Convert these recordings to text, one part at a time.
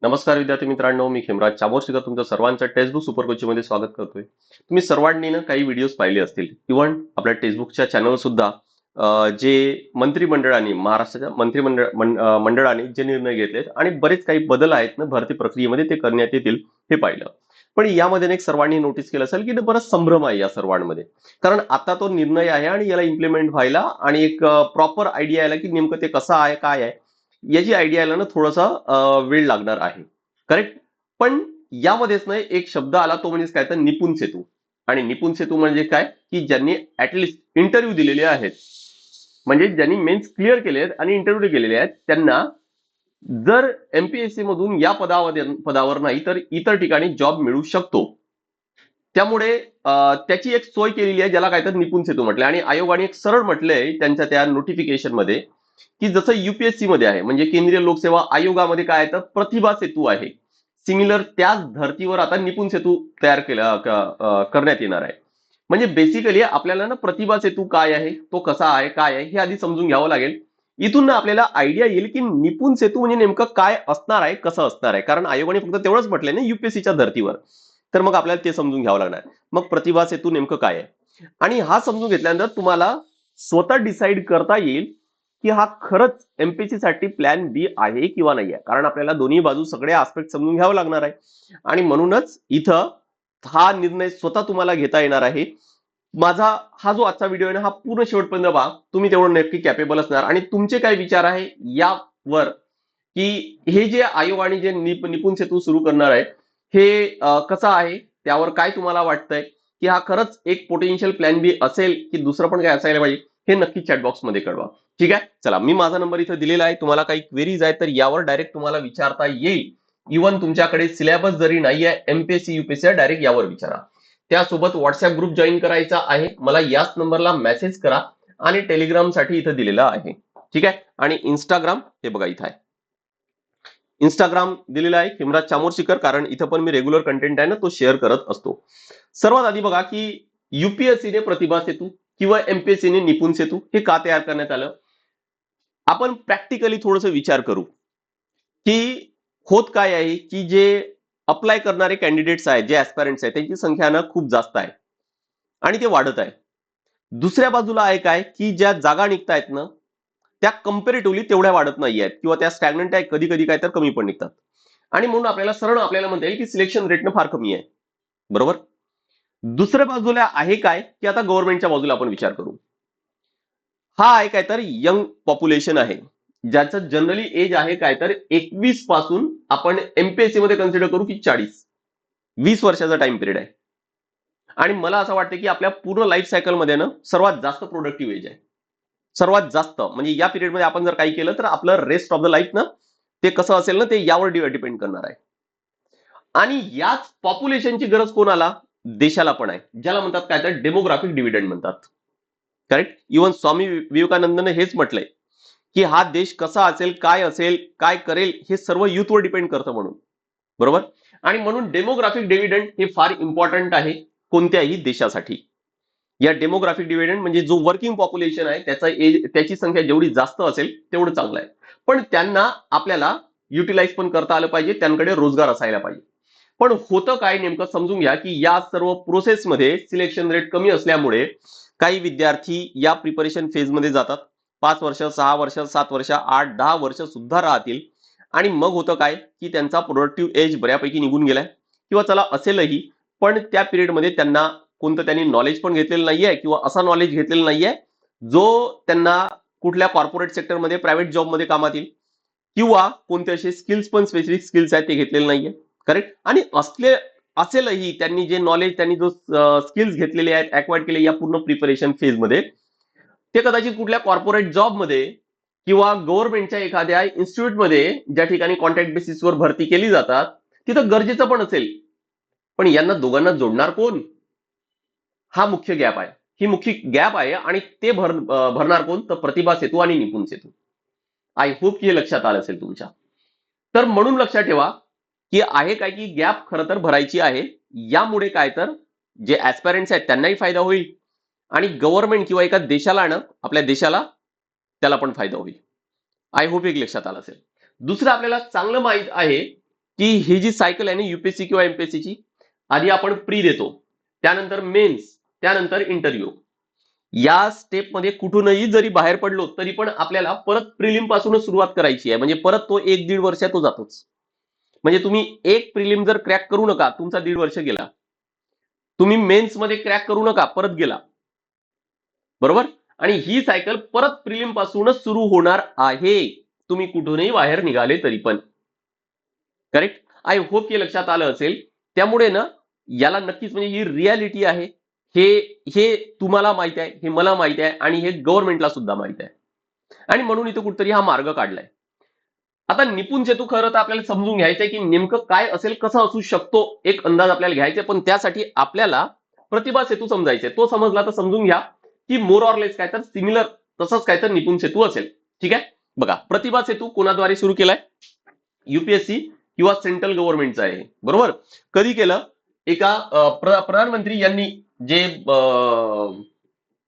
नमस्कार विद्यार्थी मित्रांनो, मी खेमराज चामोर्शीकर तुमचं सर्वांचं टेक्स्टबुक सुपर कोचिंग मध्ये स्वागत करतोय. तुम्ही सर्वांनी ना काही व्हिडिओज पाहिले असतील. इव्हन आपल्या टेक्स्टबुकच्या चॅनल सुद्धा जे मंत्रिमंडळाने महाराष्ट्राच्या मंडळाने जे निर्णय घेतलेत आणि बरेच काही बदल आहेत ना भरती प्रक्रियेमध्ये ते करण्यात येतील हे पाहिलं. पण यामध्ये एक सर्वांनी नोटीस केलं असेल की बराच संभ्रम आहे या सर्वांमध्ये. कारण आता तो निर्णय आहे आणि याला इम्प्लिमेंट व्हायला आणि एक प्रॉपर आयडिया यायला की नेमकं ते कसं आहे, काय आहे याची आयडिया यायला ना थोडासा वेळ लागणार आहे. करेक्ट. पण यामध्येच ना एक शब्द आला तो म्हणजे काय तर निपुण सेतू. आणि निपुण सेतू म्हणजे काय की ज्यांनी ऍटलिस्ट इंटरव्ह्यू दिलेले आहेत, म्हणजे ज्यांनी मेन्स क्लिअर केले आहेत आणि इंटरव्ह्यू केलेले आहेत त्यांना जर एमपीएससी मधून या पदावर नाही तर इतर ठिकाणी जॉब मिळू शकतो. त्यामुळे त्याची एक सोय केलेली आहे ज्याला काय तर निपुण सेतू म्हटलंय आणि आयोगाने एक सरळ म्हटलंय त्यांच्या त्या नोटिफिकेशन मध्ये की जसं युपीएससी मध्ये आहे म्हणजे केंद्रीय लोकसेवा आयोगामध्ये काय आहे तर प्रतिभा सेतू आहे. सिमिलर त्याच धर्तीवर आता निपुण सेतू तयार करण्यात येणार आहे. म्हणजे बेसिकली आपल्याला ना प्रतिभा सेतू काय आहे, तो कसा आहे, काय आहे हे आधी समजून घ्यावं लागेल. इथून ना आपल्याला आयडिया येईल की निपुण सेतू म्हणजे नेमकं काय असणार आहे, कसं असणार आहे. कारण आयोगाने फक्त तेवढंच म्हटलंय ना युपीएससीच्या धर्तीवर. तर मग आपल्याला ते समजून घ्यावं लागणार. मग प्रतिभा सेतू नेमकं काय आहे आणि हा समजून घेतल्यानंतर तुम्हाला स्वतः डिसाईड करता येईल की हा खरंच एमपीएससी साठी प्लॅन बी आहे किंवा नाही आहे. कारण आपल्याला दोन्ही बाजू सगळे आस्पेक्ट समजून घ्यावं लागणार आहे आणि म्हणूनच इथं हा निर्णय स्वतः तुम्हाला घेता येणार आहे. माझा हा जो आजचा व्हिडिओ आहे ना हा पूर्ण शेवटपर्यंत पहा. तुम्ही तेवढं नक्की कॅपेबल असणार आणि तुमचे काय विचार आहे यावर की हे जे आयोग आणि जे निपुण सेतू सुरू करणार आहे हे कसं आहे, त्यावर काय तुम्हाला वाटतंय की हा खरंच एक पोटेन्शियल प्लॅन बी असेल की दुसरं पण काय असायला पाहिजे हे नक्की चॅट बॉक्स मध्ये कळवा. ठीक आहे. चला, मी माझा नंबर इथं दिलेला आहे. तुम्हाला काही क्वेरीज आहेत तर यावर डायरेक्ट तुम्हाला विचारता येईल. इव्हन तुमच्याकडे सिलेबस जरी नाहीये एमपीएससी युपीएससी डायरेक्ट यावर विचारा. त्यासोबत व्हॉट्सअप ग्रुप जॉईन करायचा आहे. मला याच नंबरला मेसेज करा आणि टेलिग्राम साठी इथं दिलेला आहे. ठीक आहे. आणि इंस्टाग्राम हे बघा इथं आहे. इंस्टाग्राम दिलेला आहे हेमराज चामोर्शीकर, कारण इथं पण मी रेग्युलर कंटेंट आहे ना तो शेअर करत असतो. सर्वात आधी बघा की युपीएससीने प्रतिभा सेतू किंवा एमपीएससीने निपुण सेतू हे का तयार करण्यात आलं. आपण प्रॅक्टिकली थोडस विचार करू की होत काय आहे की जे अप्लाय करणारे कॅन्डिडेट्स आहेत, जे ऍस्पायरंट्स आहेत त्यांची संख्या ना खूप जास्त आहे आणि ते वाढत आहे. दुसऱ्या बाजूला आहे काय की ज्या जागा निघतायत ना त्या कम्पॅरेटिव्हली तेवढ्या वाढत नाही आहेत किंवा त्या स्टॅग्नंट आहे, कधी कधी काय तर कमी पण निघतात. आणि म्हणून आपल्याला सरळ आपल्याला म्हणता येईल की सिलेक्शन रेटनं फार कमी आहे. बरोबर. दुसऱ्या बाजूला आहे काय की आता गव्हर्नमेंटच्या बाजूला आपण विचार करू. हा आहे काय तर यंग पॉप्युलेशन आहे ज्याचं जनरली एज आहे काय तर 21 पासून आपण एमपीएससी मध्ये कन्सिडर करू की 40-20 वर्षाचा टाइम पिरियड आहे. आणि मला असं वाटतं की आपल्या पूर्ण लाईफ सायकल मध्ये ना सर्वात जास्त प्रोडक्टिव्ह एज आहे. सर्वात जास्त म्हणजे या पिरियडमध्ये आपण जर काही केलं तर आपलं रेस्ट ऑफ द लाईफ ना ते कसं असेल ना ते यावर डिपेंड करणार आहे. आणि याच पॉप्युलेशनची गरज कोणाला, देशाला पण आहे, ज्याला म्हणतात काय तर डेमोग्राफिक डिव्हिडंड म्हणतात. करेक्ट. इव्हन स्वामी विवेकानंदने हेच म्हटलंय की हा देश कसा असेल, काय करेल हे सर्व युथवर डिपेंड करतं म्हणून. बरोबर. आणि म्हणून डेमोग्राफिक डिव्हिडंड हे फार इम्पॉर्टंट आहे कोणत्याही देशासाठी. या डेमोग्राफिक डिव्हिडंड म्हणजे जो वर्किंग पॉप्युलेशन आहे त्याचा एज, त्याची संख्या जेवढी जास्त असेल तेवढं चांगलं आहे. पण त्यांना आपल्याला युटिलाइज पण करता आलं पाहिजे, त्यांकडे रोजगार असायला पाहिजे. पण होतं काय नेमकं समजून घ्या की या सर्व प्रोसेसमध्ये सिलेक्शन रेट कमी असल्यामुळे काही विद्यार्थी या प्रिपरेशन फेजमध्ये जातात. 5 वर्ष, 6 वर्ष, 7 वर्ष, 8-10 वर्ष सुद्धा राहतील. आणि मग होतं काय की त्यांचा प्रोडक्टिव्ह एज बऱ्यापैकी निघून गेलाय किंवा चला असेलही, पण त्या पिरियडमध्ये त्यांना कोणतं त्यांनी नॉलेज पण घेतलेलं नाहीये किंवा असा नॉलेज घेतलेलं नाहीये जो त्यांना कुठल्या कॉर्पोरेट सेक्टरमध्ये प्रायव्हेट जॉबमध्ये कामात येईल किंवा कोणते असे स्किल्स पण स्पेसिफिक स्किल्स आहेत ते घेतलेले नाहीये. करेक्ट. आणि असेलही त्यांनी जे नॉलेज, त्यांनी जो स्किल्स घेतलेले आहेत, अक्वायर्ड केले या पूर्ण प्रिपरेशन फेजमध्ये, ते कदाचित कुठल्या कॉर्पोरेट जॉबमध्ये किंवा गव्हर्नमेंटच्या एखाद्या इन्स्टिट्यूटमध्ये ज्या ठिकाणी कॉन्ट्रॅक्ट बेसिसवर भरती केली जातात तिथं गरजेचं पण असेल. पण यांना दोघांना जोडणार कोण, हा मुख्य गॅप आहे. ही मुख्य गॅप आहे आणि ते भरणार कोण तर प्रतिभा सेतू आणि निपुण सेतू. आय होप की हे लक्षात आलं असेल तुमच्या. तर म्हणून लक्षात ठेवा की आहे काय की गॅप खरं तर भरायची आहे. यामुळे काय तर जे ऍस्पायरंट्स आहेत त्यांनाही फायदा होईल आणि गव्हर्नमेंट किंवा एका देशाला ना आपल्या देशाला त्याला पण फायदा होईल. आय होप एक लक्षात आलं असेल. दुसरं आपल्याला चांगलं माहित आहे की ही जी सायकल आहे ना युपीएससी किंवा एमपीएससीची, आधी आपण प्री देतो, त्यानंतर मेन्स, त्यानंतर इंटरव्ह्यू. या स्टेपमध्ये कुठूनही जरी बाहेर पडलो तरी पण आपल्याला परत प्रिलिम पासूनच सुरुवात करायची आहे. म्हणजे परत तो 1-1.5 वर्ष तो जातोच. म्हणजे तुम्ही एक प्रिलिम जर क्रॅक करू नका, तुमचा 1.5 वर्ष गेला. तुम्ही मेन्स मध्ये क्रॅक करू नका, परत गेला. बरोबर. आणि ही सायकल परत प्रिलिम पासूनच सुरू होणार आहे, तुम्ही कुठूनही बाहेर निघाले तरी पण. करेक्ट. आय होप हे लक्षात आलं असेल. त्यामुळे ना याला नक्कीच म्हणजे ही रियालिटी आहे. हे हे तुम्हाला माहिती आहे, हे मला माहिती आहे आणि हे गव्हर्नमेंटला सुद्धा माहिती आहे. आणि म्हणून इथं कुठेतरी हा मार्ग काढलाय. आता निपुण सेतू खरं तर आपल्याला समजून घ्यायचंय की नेमकं काय असेल, कसं असू शकतो, एक अंदाज आपल्याला घ्यायचा पण त्यासाठी आपल्याला प्रतिभा सेतू समजायचे. तो समजला तर समजून घ्या की मोर ऑर लेस काय तर सिमिलर तसंच काय तर निपुण सेतू असेल. ठीक आहे. बघा, प्रतिभा सेतू कोणाद्वारे सुरू केलाय? युपीएससी किंवा सेंट्रल गव्हर्नमेंटचा आहे. बरोबर. कधी केलं? एका प्रधानमंत्री यांनी जे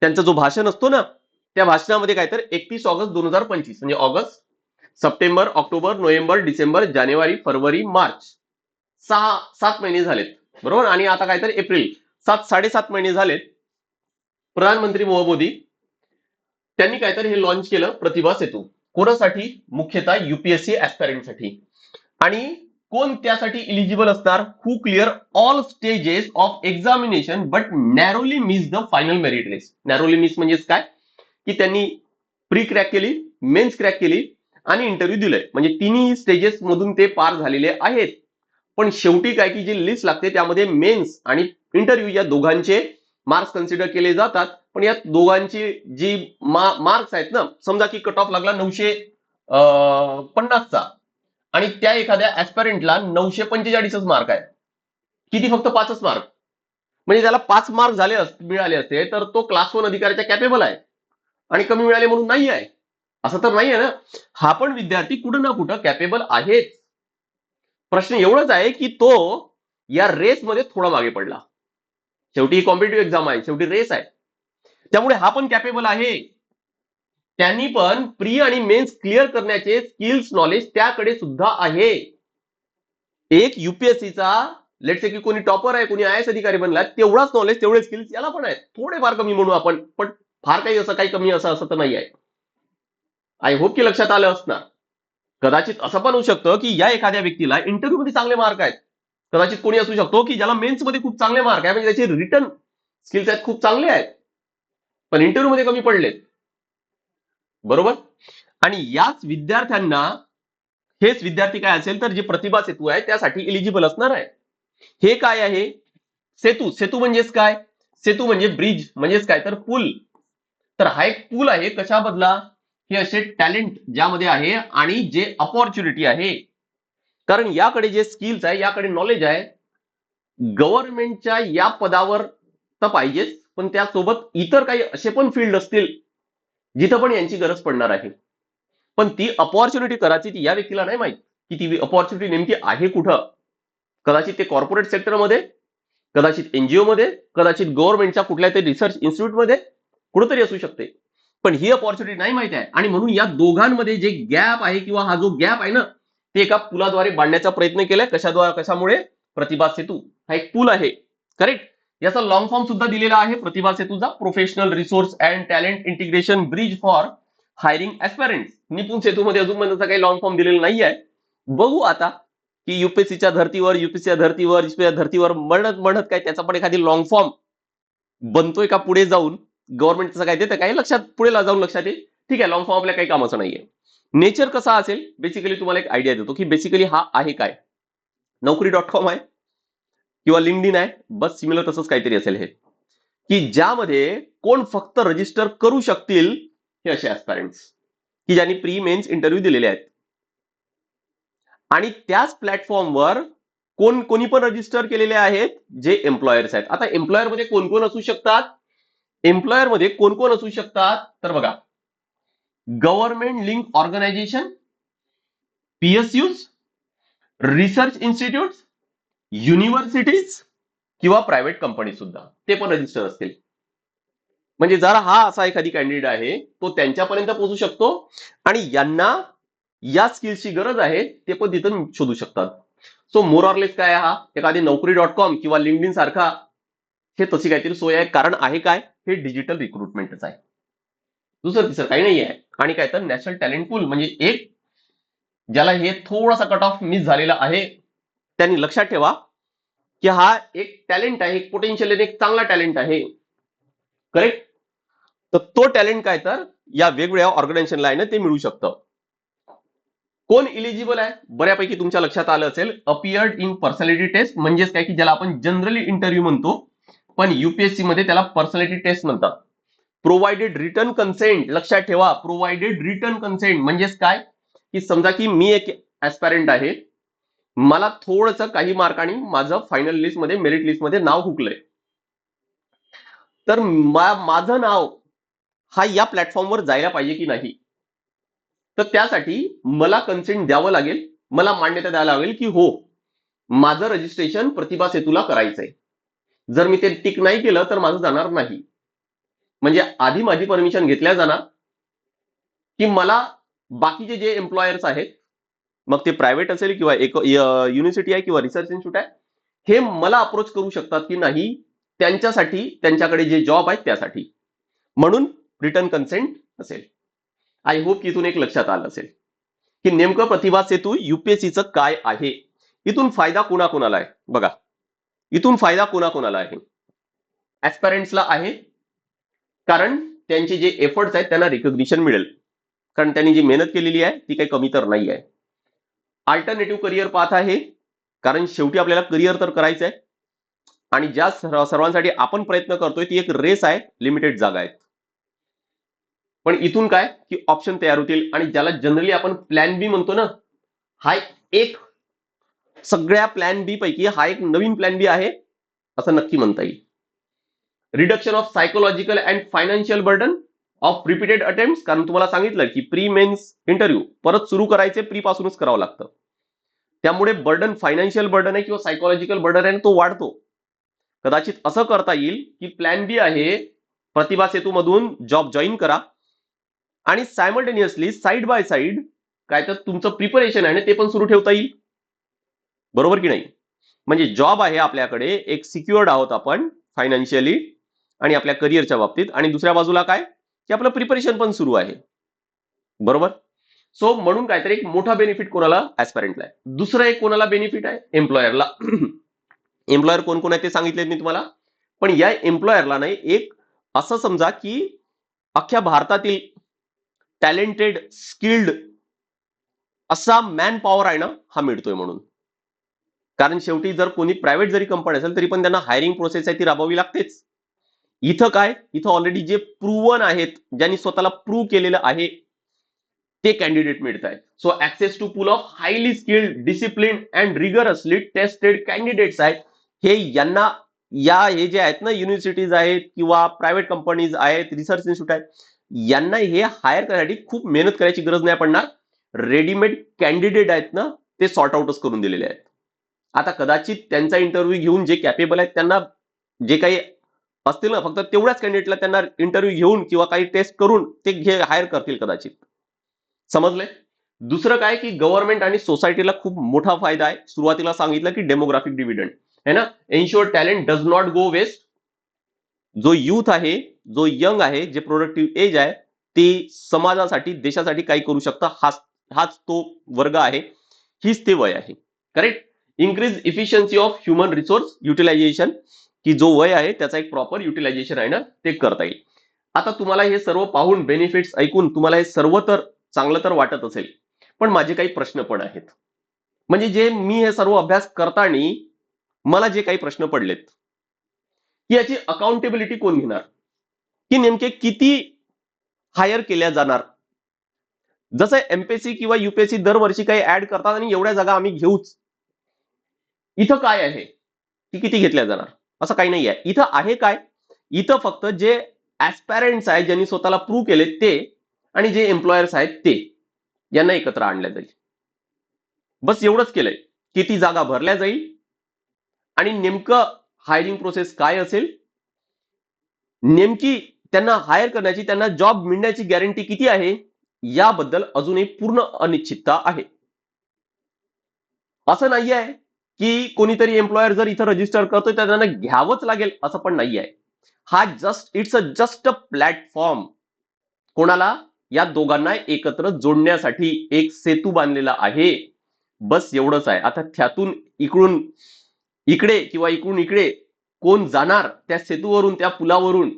त्यांचा जो भाषण असतो ना, त्या भाषणामध्ये काय तर 31 ऑगस्ट 2025 म्हणजे August, September, October, November, December, जानेवारी, फरवरी, मार्च, 7 महिने झालेत. बरोबर. आणि आता काय तर एप्रिल, 7-7.5 महिने झालेत. प्रधानमंत्री मोदी त्यांनी काय तर हे लॉन्च केलं प्रतिभा सेतू. कोणासाठी? मुख्यतः युपीएससी ऍस्पायरंटसाठी. आणि कोण त्यासाठी इलिजिबल असणार? Who clear all stages of examination but narrowly miss the final merit list. Narrowly miss म्हणजे काय? की त्यांनी प्री क्रॅक केली, मेन्स क्रॅक केली आणि इंटरव्ह्यू दिले. म्हणजे तिन्ही स्टेजेस मधून ते पार झालेले आहेत. पण शेवटी काय की जी लिस्ट लागते त्यामध्ये मेन्स आणि इंटरव्ह्यू या दोघांचे मार्क्स कन्सिडर केले जातात. पण या दोघांची जी मार्क्स आहेत ना, समजा की कट ऑफ लागला 950चा आणि त्या एखाद्या ऍस्पायरंटला 945च मार्क आहे. किती? फक्त 5च मार्क. म्हणजे त्याला 5 मार्क मिळाले असते तर तो क्लास 1 अधिकाऱ्याच्या कॅपेबल आहे. आणि कमी मिळाले म्हणून नाही आहे, असं तर नाही आहे ना. हा पण विद्यार्थी कुठं ना कुठं कॅपेबल आहेच. प्रश्न एवढाच आहे की तो या रेसमध्ये थोडा मागे पडला. शेवटी ही कॉम्पिटिटिव्ह एक्झाम आहे, शेवटी रेस आहे. त्यामुळे हा पण कॅपेबल आहे. त्यांनी पण प्री आणि मेन्स क्लिअर करण्याचे स्किल्स नॉलेज त्याकडे सुद्धा आहे. एक युपीएससीचा लेट्स से की कोणी टॉपर आहे, कोणी आयएस अधिकारी बनला, तेवढाच नॉलेज तेवढे स्किल्स याला पण आहेत. थोडेफार कमी म्हणू आपण, पण फार काही असं काही कमी असं तर नाही आहे. आय होप की लक्षात आलं असणार. कदाचित असं पण होऊ शकतं की या एखाद्या व्यक्तीला इंटरव्ह्यू मध्ये चांगले मार्क आहेत. कदाचित कोणी असू शकतो की ज्याला मेन्स मध्ये खूप चांगले मार्क आहे, म्हणजे त्याचे रिटर्न स्किल्स आहेत खूप चांगले आहेत, पण इंटरव्ह्यू मध्ये कमी पडलेत. बरोबर. आणि याच विद्यार्थ्यांना, हेच विद्यार्थी काय असेल तर जे प्रतिभा सेतू आहे त्यासाठी एलिजिबल असणार आहे. हे काय आहे? सेतू. सेतू म्हणजेच काय? सेतू म्हणजे ब्रिज, म्हणजेच काय तर पूल. तर हा एक पूल आहे. कशाबद्दला? हे असे टॅलेंट ज्यामध्ये आहे आणि जे अपॉर्च्युनिटी आहे. कारण याकडे जे स्किल्स आहे, याकडे नॉलेज आहे, गव्हर्नमेंटच्या या पदावर तर पाहिजेच, पण त्यासोबत इतर काही असे पण फील्ड असतील जिथं पण यांची गरज पडणार आहे. पण ती अपॉर्च्युनिटी कदाचित या व्यक्तीला नाही माहित की ती अपॉर्च्युनिटी नेमकी आहे कुठं. कदाचित ते कॉर्पोरेट सेक्टरमध्ये, कदाचित एनजीओ मध्ये, कदाचित गव्हर्नमेंटच्या कुठल्या तरी रिसर्च इन्स्टिट्यूटमध्ये कुठेतरी असू शकते. पण ही अपॉर्च्युनिटी नाही माहिती आहे. आणि म्हणून या दोघांमध्ये जे गॅप आहे किंवा हा जो गॅप आहे ना, ते एका पुलाद्वारे बांधण्याचा प्रयत्न केलाय. कशामुळे? प्रतिभा सेतू हा एक पूल आहे. करेक्ट. याचा लॉंग फॉर्म सुद्धा दिलेला आहे प्रतिभा सेतूचा, professional resource and talent integration bridge for hiring aspirants. Nipun सेतूमध्ये अजून पण काही लॉंग फॉर्म दिलेला नाही आहे. बघू आता की युपीएससीच्या धर्तीवर म्हणत काय त्याचा पण एखादी लॉंग फॉर्म बनतोय का पुढे जाऊन, गव्हर्नमेंटचं काय देतं काय लक्षात, पुढे जाऊन लक्षात येईल. ठीक आहे, लॉंग फॉर्म आपल्या काही कामाचं नाहीये. नेचर कसा असेल बेसिकली तुम्हाला एक आयडिया देतो की बेसिकली हा आहे काय. नोकरी.com आहे किंवा लिंक्डइन आहे, बस सिमिलर तसंच काहीतरी असेल हे, की ज्यामध्ये कोण फक्त रजिस्टर करू शकतील हे असे ऍस्पायरंट्स की ज्यांनी प्री मेन्स इंटरव्ह्यू दिलेले आहेत. आणि त्याच प्लॅटफॉर्मवर कोणी पण रजिस्टर केलेले आहेत जे एम्प्लॉयर्स आहेत. आता एम्प्लॉयर मध्ये कोण कोण असू शकतात? एम्प्लॉयर मध्ये कोण कोण असू शकतात तर बघा, government link organisation, PSUs, research institute, universities किंवा प्रायव्हेट कंपनी सुद्धा ते पण रजिस्टर असतील. म्हणजे जर हा असा एखादी कॅन्डिडेट आहे तो त्यांच्यापर्यंत पोहोचू शकतो आणि यांना या स्किल्सची गरज आहे ते पण तिथून शोधू शकतात. सो मोर ऑर लेस काय आहे हा, एखादी Naukri.com किंवा लिंक्डइन सारखा हे तशी काहीतरी सोय आहे. कारण आहे काय, हे डिजिटल रिक्रुटमेंटच आहे, दुसरं तिसरं काही नाही आहे. आणि काय तर नॅशनल टॅलेंट पूल, म्हणजे एक ज्याला हे थोडासा कट ऑफ मिस झालेला आहे त्यांनी लक्षात ठेवा की हा एक टॅलेंट आहे, एक पोटेन्शियल आहे, एक चांगला टॅलेंट आहे. करेक्ट. तर तो टॅलेंट काय तर या वेगवेगळ्या ऑर्गनायझेशनला आहे ना ते मिळू शकतं. कोण इलिजिबल आहे, बऱ्यापैकी तुमच्या लक्षात आलं असेल, अपियर्ड इन पर्सनॅलिटी टेस्ट, म्हणजेच काय की ज्याला आपण जनरली इंटरव्ह्यू म्हणतो, पण युपीएससी मध्ये त्याला पर्सनॅलिटी टेस्ट म्हणतात. प्रोव्हाइडेड रिटर्न कन्सेंट, लक्षात ठेवा, प्रोव्हाइडेड रिटर्न कन्सेंट म्हणजेच काय की समजा की मी एक ऍस्पायरंट आहे, मला थोडंसं काही मार्कांनी माझं फायनल लिस्ट मध्ये, मेरिट लिस्ट मध्ये नाव हुकलंय, तर माझं नाव हा या प्लॅटफॉर्मवर जायला पाहिजे की नाही, तर त्यासाठी मला कन्सेंट द्यावं लागेल, मला मान्यता द्यायला लागेल की हो माझं रजिस्ट्रेशन प्रतिभा सेतूला करायचंय. जर मी ते टिक नाही केलं तर माझं जाणार नाही. म्हणजे आधी माझी परमिशन घेतल्या जाणार की मला बाकीचे जे एम्प्लॉयर्स आहेत, मग ते प्रायव्हेट असेल किंवा एक युनिव्हर्सिटी आहे किंवा रिसर्च इन्स्टिट्यूट आहे, हे मला अप्रोच करू शकतात की नाही त्यांच्यासाठी, त्यांच्याकडे जे जॉब आहेत त्यासाठी. म्हणून रिटर्न कन्सेंट असेल. आय होप की इथून एक लक्षात आलं असेल की नेमकं प्रतिभा सेतू युपीएससीचं काय आहे. इथून फायदा कोणाकोणाला आहे बघा, इथून फायदा कोणाकोणाला आहे. ऍस्पायरंट्सला आहे, कारण त्यांचे जे एफर्ट्स आहेत त्यांना रिकॉग्निशन मिळेल, कारण त्यांनी जी मेहनत केलेली आहे ती काही कमी तर नाही आहे. अल्टरनेटिव्ह करिअर पाथ आहे, कारण शेवटी आपल्याला करिअर तर करायचं आहे आणि ज्या सर्वांसाठी आपण प्रयत्न करतोय ती एक रेस आहे, लिमिटेड जागा आहेत. पण इथून काय की ऑप्शन तयार होतील, आणि ज्याला जनरली आपण प्लॅन बी म्हणतो ना, हा एक सगळ्या प्लॅन बी पैकी हा एक नवीन प्लॅन बी आहे असं नक्की म्हणता येईल. Reduction of psychological and financial burden of repeated attempt, कारण तुम्हाला सांगितलं की प्री मेन्स इंटरव्ह्यू परत सुरू करायचे, प्री पासूनच करावं लागतं, त्यामुळे बर्डन, फायनान्शियल बर्डन आहे किंवा सायकोलॉजिकल बर्डन आहे तो वाढतो. कदाचित असं करता येईल की प्लॅन बी आहे, प्रतिभा सेतू मधून जॉब जॉईन करा आणि सायमल्टेनियसली साईड बाय साईड काय तर तुमचं प्रिपरेशन आहे ना ते पण सुरू ठेवता येईल. बरोबर की नाही. म्हणजे जॉब आहे आपल्याकडे, एक सिक्युअर्ड आहोत आपण फायनान्शियली आणि आपल्या करिअरच्या बाबतीत, आणि दुसऱ्या बाजूला काय की आपलं प्रिपरेशन पण सुरू आहे. बरोबर. सो म्हणून काहीतरी एक मोठा बेनिफिट कोणाला, ऍस्पायरंटला आहे. दुसरं एक कोणाला बेनिफिट आहे, एम्प्लॉयरला. एम्प्लॉयर कोण कोण आहे ते सांगितले मी तुम्हाला, पण या एम्प्लॉयरला नाही, एक असं समजा की अख्ख्या भारतातील टॅलेंटेड, स्किल्ड असा मॅन पॉवर आहे ना हा मिळतोय म्हणून. कारण शेवटी जर कोणी प्रायव्हेट जरी कंपनी असेल तरी पण त्यांना हायरिंग प्रोसेस आहे ती राबवावी लागतेच. इथं काय, इथं ऑलरेडी जे प्रूव्हन आहेत, ज्यांनी स्वतःला प्रूव्ह केलेलं आहे ते कॅन्डिडेट मिळत आहे. So access to pool of highly skilled, discipline and rigorously tested candidates आहेत. हे यांना या हे जे आहेत ना, युनिव्हर्सिटीज आहेत किंवा प्रायव्हेट कंपनीज आहेत, रिसर्च इन्स्टिट्यूट आहेत, यांना हे हायर करण्यासाठी खूप मेहनत करायची गरज नाही पडणार. रेडीमेड कॅन्डिडेट आहेत ना ते सॉर्ट आउटच करून दिलेले आहेत. आता कदाचित त्यांचा इंटरव्ह्यू घेऊन जे कॅपेबल आहेत त्यांना जे काही असतील ना, फक्त तेवढ्याच कॅन्डिडेटला त्यांना इंटरव्ह्यू घेऊन किंवा काही टेस्ट करून ते हायर करतील कदाचित. समजले. दुसरं काय की गव्हर्नमेंट आणि सोसायटीला खूप मोठा फायदा आहे. सुरुवातीला सांगितलं की डेमोग्राफिक डिव्हिडंड है ना, ensure talent does not go waste. जो युथ आहे, जो यंग आहे, जे प्रोडक्टिव्ह एज आहे, ते समाजासाठी, देशासाठी काही करू शकतं, हाच तो वर्ग आहे, हीच ते वय आहे. Correct. Increase efficiency of human resource utilisation, की जो वय आहे त्याचा एक प्रॉपर युटिलायझेशन आहे ना ते करता येईल. आता तुम्हाला हे सर्व पाहून, बेनिफिट्स ऐकून तुम्हाला हे सर्व तर चांगलं तर वाटत असेल, पण माझे काही प्रश्न पण आहेत. म्हणजे जे मी हे सर्व अभ्यास करताना मला जे काही प्रश्न पडलेत की याची अकाउंटेबिलिटी कोण घेणार, की नेमके किती हायर केल्या जाणार. जसं एमपीएससी किंवा युपीएससी दरवर्षी काही ऍड करतात आणि एवढ्या जागा आम्ही घेऊच, इथं काय आहे की किती घेतल्या जाणार असं काही नाही आहे. इथं आहे काय, इथं फक्त जे ऍस्पायरंट्स आहेत, ज्यांनी स्वतःला प्रूव्ह केले ते, आणि जे एम्प्लॉयर्स आहेत ते, यांना एकत्र आणल्या जाईल. बस एवढंच केलंय. किती जागा भरल्या जाईल आणि नेमकं हायरिंग प्रोसेस काय असेल, नेमकी त्यांना हायर करण्याची, त्यांना जॉब मिळण्याची गॅरंटी किती आहे, याबद्दल अजूनही पूर्ण अनिश्चितता आहे. असं नाही आहे की कोणीतरी एम्प्लॉयर जर इथं रजिस्टर करतोय तर त्यांना घ्यावंच लागेल असं पण नाही आहे. हा जस्ट अ प्लॅटफॉर्म कोणाला, या दोघांना एकत्र जोडण्यासाठी एक सेतू बांधलेला आहे. बस एवढंच आहे. आता त्यातून इकडून इकडे किंवा इकडून इकडे कोण जाणार त्या सेतूवरून, त्या पुलावरून,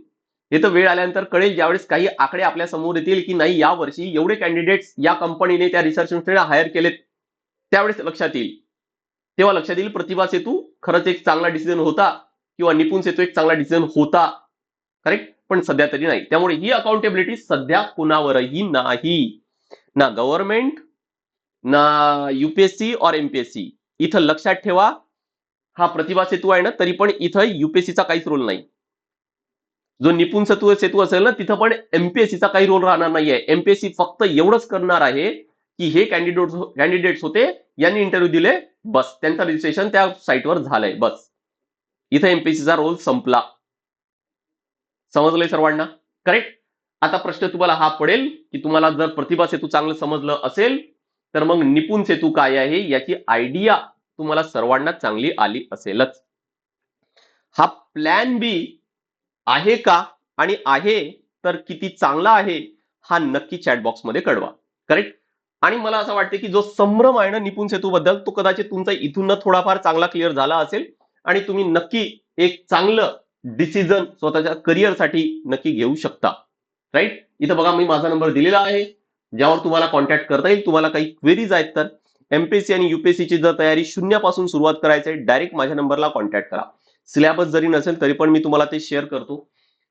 हे तर वेळ आल्यानंतर कळेल, ज्यावेळेस काही आकडे आपल्या समोर येतील की नाही या वर्षी एवढे कॅन्डिडेट्स या कंपनीने, त्या रिसर्च इन्स्टिट्यूटने हायर केलेत, त्यावेळेस लक्षात येईल. तेव्हा लक्षात येईल प्रतिभा सेतू खरंच एक चांगला डिसिजन होता किंवा निपुण सेतू एक चांगला डिसिजन होता. करेक्ट, पण सध्या तरी नाही. त्यामुळे ही अकाउंटेबिलिटी सध्या कुणावरही नाही, ना गव्हर्नमेंट, ना युपीएससी और एमपीएससी. इथं लक्षात ठेवा, हा प्रतिभा सेतू आहे ना, तरी पण इथं युपीएससीचा काहीच रोल नाही. जो निपुण सेतू असेल ना, तिथं पण एमपीएससीचा काही रोल राहणार नाहीये. एमपीएससी फक्त एवढंच करणार आहे की हे कॅन्डिडेट्स होते, यांनी इंटरव्ह्यू दिले, बस त्यांचं रजिस्ट्रेशन त्या साईटवर झालंय, बस इथं एमपीएससीचा रोल संपला. समजलंय सर्वांना? करेक्ट. आता प्रश्न तुम्हाला हा पडेल की तुम्हाला जर प्रतिभा सेतू चांगलं समजलं असेल तर मग निपुण सेतू काय आहे याची आयडिया तुम्हाला सर्वांना चांगली आली असेलच. हा प्लॅन बी आहे का, आणि आहे तर किती चांगला आहे, हा नक्की चॅट बॉक्स मध्ये कळवा. करेक्ट. आणि मला असं वाटतं की जो संभ्रम आहे ना निपुण सेतू बद्दल, तो कदाचित तुमचा इथून थोडाफार चांगला क्लिअर झाला असेल आणि तुम्ही नक्की एक चांगलं डिसिजन स्वतःच्या करिअरसाठी नक्की घेऊ शकता. राईट. इथं बघा मी माझा नंबर दिलेला आहे, ज्यावर तुम्हाला कॉन्टॅक्ट करता येईल. तुम्हाला काही क्वेरीज आहेत तर एमपीएससी आणि युपीएससीची जर तयारी शून्यापासून सुरुवात करायची आहे, डायरेक्ट माझ्या नंबरला कॉन्टॅक्ट करा. सिलेबस जरी नसेल तरी पण मी तुम्हाला ते शेअर करतो.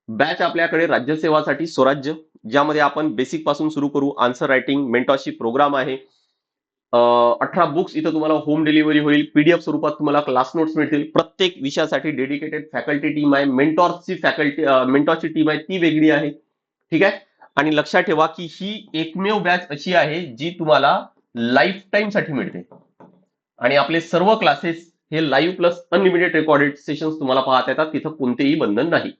बॅच आपल्याकडे राज्यसेवासाठी स्वराज्य, ज्यामध्ये आपण बेसिक पासून सुरू करू. आन्सर रायटिंग, मेंटॉरशिप प्रोग्राम आहे. 18 बुक्स इथं तुम्हाला होम डिलिव्हरी होईल. पीडीएफ स्वरूपात तुम्हाला क्लास नोट्स मिळतील. प्रत्येक विषयासाठी डेडिकेटेड फॅकल्टी टीम आहे. मेंटॉरची टीम आहे ती वेगळी आहे. ठीक आहे. आणि लक्षात ठेवा की ही एकमेव बॅच अशी आहे जी तुम्हाला लाईफ टाईम साठी मिळते. आणि आपले सर्व क्लासेस हे live plus unlimited recorded sessions तुम्हाला पाहता येतात. तिथं कोणतेही बंधन नाही.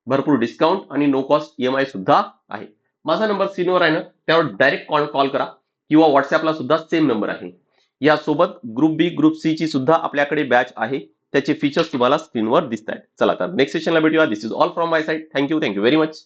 भरपूर डिस्काउंट आणि नो कॉस्ट ईएमआय सुद्धा आहे. माझा नंबर स्क्रीनवर आहे ना, त्यावर डायरेक्ट कॉल करा किंवा व्हॉट्सअपला सुद्धा सेम नंबर आहे. यासोबत ग्रुप बी, ग्रुप सी ची सुद्धा आपल्याकडे बॅच आहे. त्याचे फीचर्स तुम्हाला स्क्रीनवर दिसत आहेत. चला तर नेक्स्ट सेशनला भेटूया. This is all from my side. Thank you very much.